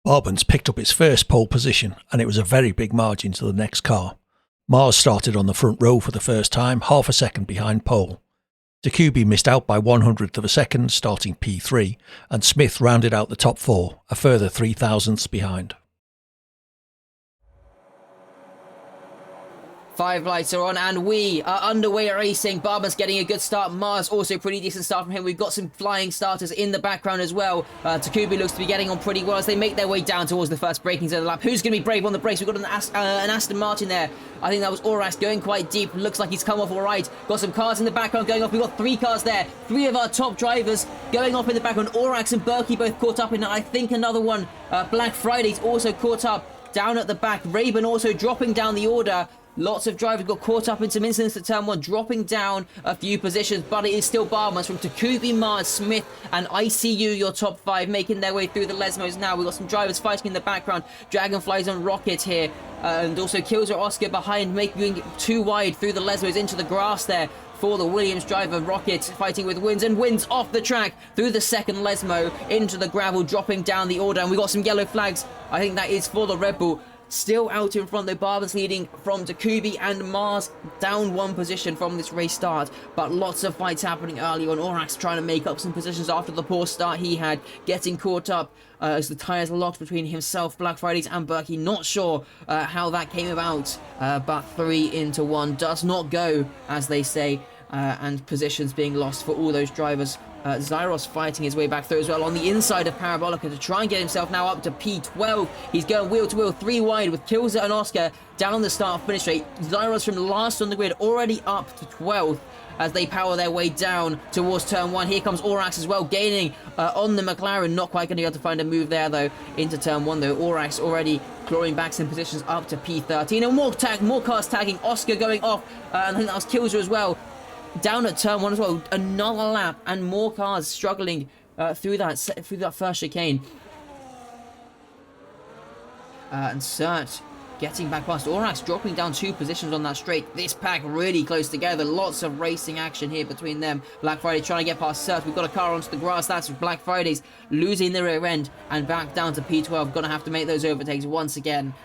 Barbans picked up its first pole position, and it was a very big margin to the next car. Mars started on the front row for the first time, half a second behind pole. Takubi missed out by 100th of a second, starting P3, and Smith rounded out the top four, a further 3,000ths behind. 5 lights are on and we are underway racing. Barber's getting a good start. Mars also pretty decent start from him. We've got some flying starters in the background as well. Takubi looks to be getting on pretty well as they make their way down towards the first braking zone of the lap. Who's going to be brave on the brakes? We've got an Aston Martin there. I think that was Orax going quite deep. Looks like he's come off all right. Got some cars in the background going off. We've got 3 cars there. 3 of our top drivers going off in the background. Orax and Berkey both caught up in it. I think another one. Black Friday's also caught up down at the back. Raven also dropping down the order. Lots of drivers got caught up in some incidents at turn 1, dropping down a few positions, but it is still Barmas from Takubi, Mars, Smith, and ICU, your top 5, making their way through the Lesmos now. We've got some drivers fighting in the background. Dragonflies on Rocket here, and also Killser Oscar behind, making too wide through the Lesmos into the grass there for the Williams driver. Rocket fighting with Wins, and Wins off the track through the second Lesmo into the gravel, dropping down the order, and we got some yellow flags. I think that is for the Red Bull. Still out in front though, Barbers leading from Takubi, and Mars down 1 position from this race start. But lots of fights happening early on. Orax trying to make up some positions after the poor start he had, getting caught up as the tyres locked between himself, Black Fridays, and Berkey. Not sure how that came about, but 3 into 1 does not go, as they say, and positions being lost for all those drivers. Zyros fighting his way back through as well on the inside of Parabolica to try and get himself now up to P12. He's going wheel to wheel, 3 wide with Killser and Oscar down the start finish straight. Zyros from last on the grid already up to 12th as they power their way down towards turn 1. Here comes Orax as well, gaining on the McLaren. Not quite going to be able to find a move there though into turn 1 though. Orax already clawing back some positions up to P13, and more cars tagging. Oscar going off, and I think that was Killser as well. Down at turn 1 as well, another lap, and more cars struggling through that first chicane. And Sert getting back past Orax, dropping down 2 positions on that straight. This pack really close together. Lots of racing action here between them. Black Friday trying to get past Sert. We've got a car onto the grass. That's Black Fridays losing the rear end and back down to P12. Gonna have to make those overtakes once again.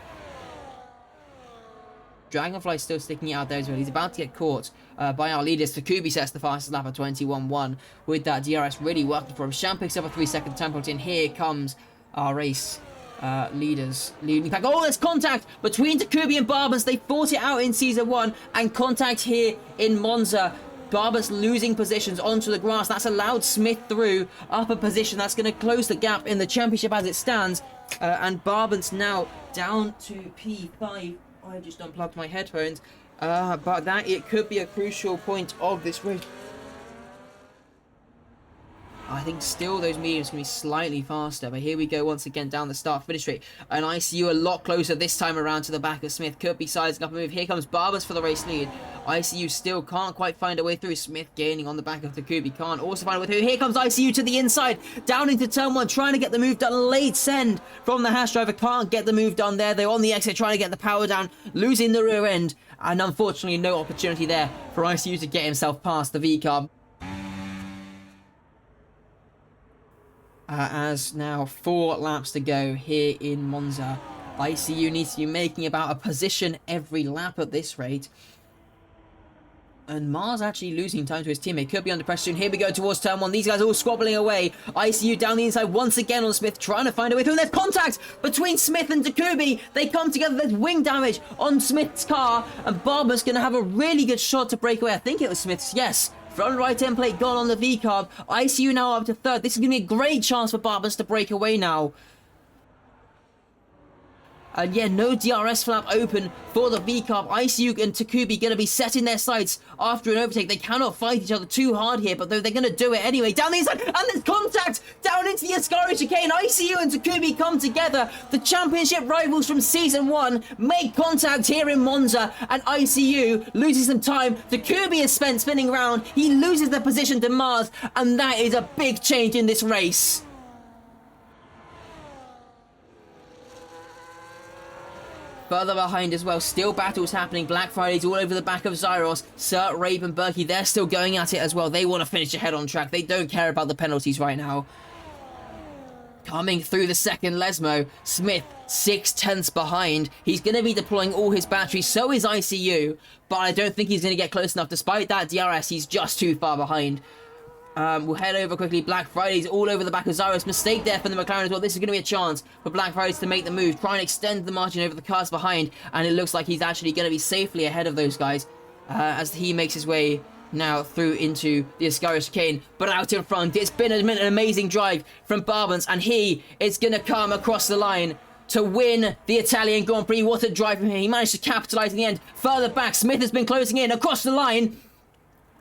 Dragonfly still sticking out there as well. He's about to get caught by our leaders. Takubi sets the fastest lap at 21.1 with that DRS really working for him. Sham picks up a 3-second time penalty, and here comes our race leaders leading back. Oh, there's contact between Takubi and Barbas. They fought it out in Season 1, and contact here in Monza. Barbas losing positions onto the grass. That's allowed Smith through up a position. That's going to close the gap in the championship as it stands. And Barbas now down to P5. I just unplugged my headphones, but that it could be a crucial point of this race. I think still those mediums can be slightly faster, but here we go once again down the start finish straight. And ICU a lot closer this time around to the back of Smith. Could be sizing up a move. Here comes Barbas for the race lead. ICU still can't quite find a way through. Smith gaining on the back of Takubi. Can't also find a way through. Here comes ICU to the inside, down into turn 1, trying to get the move done. Late send from the Hash driver. Can't get the move done there. They're on the exit trying to get the power down, losing the rear end. And unfortunately, no opportunity there for ICU to get himself past the V-Carb. As now 4 laps to go here in Monza. ICU needs to be making about a position every lap at this rate. And Mars actually losing time to his teammate. Could be under pressure soon. Here we go towards turn 1. These guys all squabbling away. ICU down the inside once again on Smith, trying to find a way through. And there's contact between Smith and Takubi. They come together. There's wing damage on Smith's car. And Barber's going to have a really good shot to break away. I think it was Smith's. Yes. Front right end plate gone on the V-Carb. ICU now up to 3rd. This is going to be a great chance for Barbers to break away now. And yeah, no DRS flap open for the V-Carb. ICU and Takubi going to be setting their sights after an overtake. They cannot fight each other too hard here, but they're going to do it anyway. Down the inside, and there's contact down into the Ascari chicane. ICU and Takubi come together. The championship rivals from Season 1 make contact here in Monza, and ICU loses some time. Takubi is spinning around. He loses the position to Mars, and that is a big change in this race. Further behind as well, still battles happening. Black Fridays all over the back of Zyros. Sert, Rabe and Berkey, they're still going at it as well. They want to finish ahead on track. They don't care about the penalties right now. Coming through the second Lesmo, Smith 6/10 behind. He's going to be deploying all his batteries, so is ICU, but I don't think he's going to get close enough. Despite that DRS, he's just too far behind. We'll head over quickly. Black Friday's all over the back of Zyros. Mistake there for the McLaren as well. This is going to be a chance for Black Fridays to make the move, try and extend the margin over the cars behind, and it looks like he's actually going to be safely ahead of those guys as he makes his way now through into the Ascaris chicane, but out in front. It's been an amazing drive from Barbans, and he is going to come across the line to win the Italian Grand Prix. What a drive from him. He managed to capitalise in the end. Further back, Smith has been closing in across the line.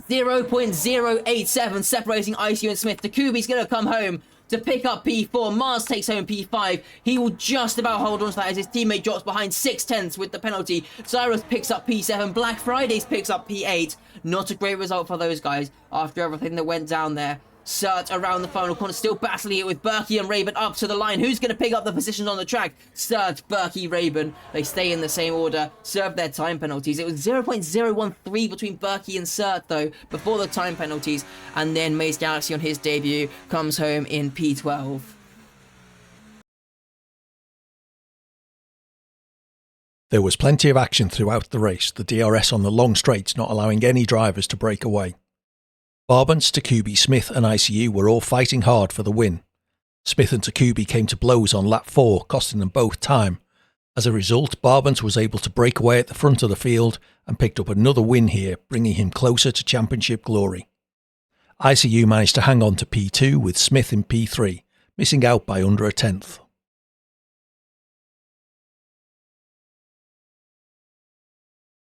0.087 separating ICU and Smith. Takubi's going to come home to pick up P4. Mars takes home P5. He will just about hold on to that as his teammate drops behind 6/10 with the penalty. Cyrus picks up P7. Black Fridays picks up P8. Not a great result for those guys after everything that went down there. Sert around the final corner, still battling it with Berkey and Raven up to the line. Who's going to pick up the positions on the track? Sert, Berkey, Raven. They stay in the same order, serve their time penalties. It was 0.013 between Berkey and Sert, though, before the time penalties. And then Maze Galaxy on his debut comes home in P12. There was plenty of action throughout the race, the DRS on the long straights not allowing any drivers to break away. Barbans, Takubi, Smith and ICU were all fighting hard for the win. Smith and Takubi came to blows on lap 4, costing them both time. As a result, Barbans was able to break away at the front of the field and picked up another win here, bringing him closer to championship glory. ICU managed to hang on to P2 with Smith in P3, missing out by under a tenth.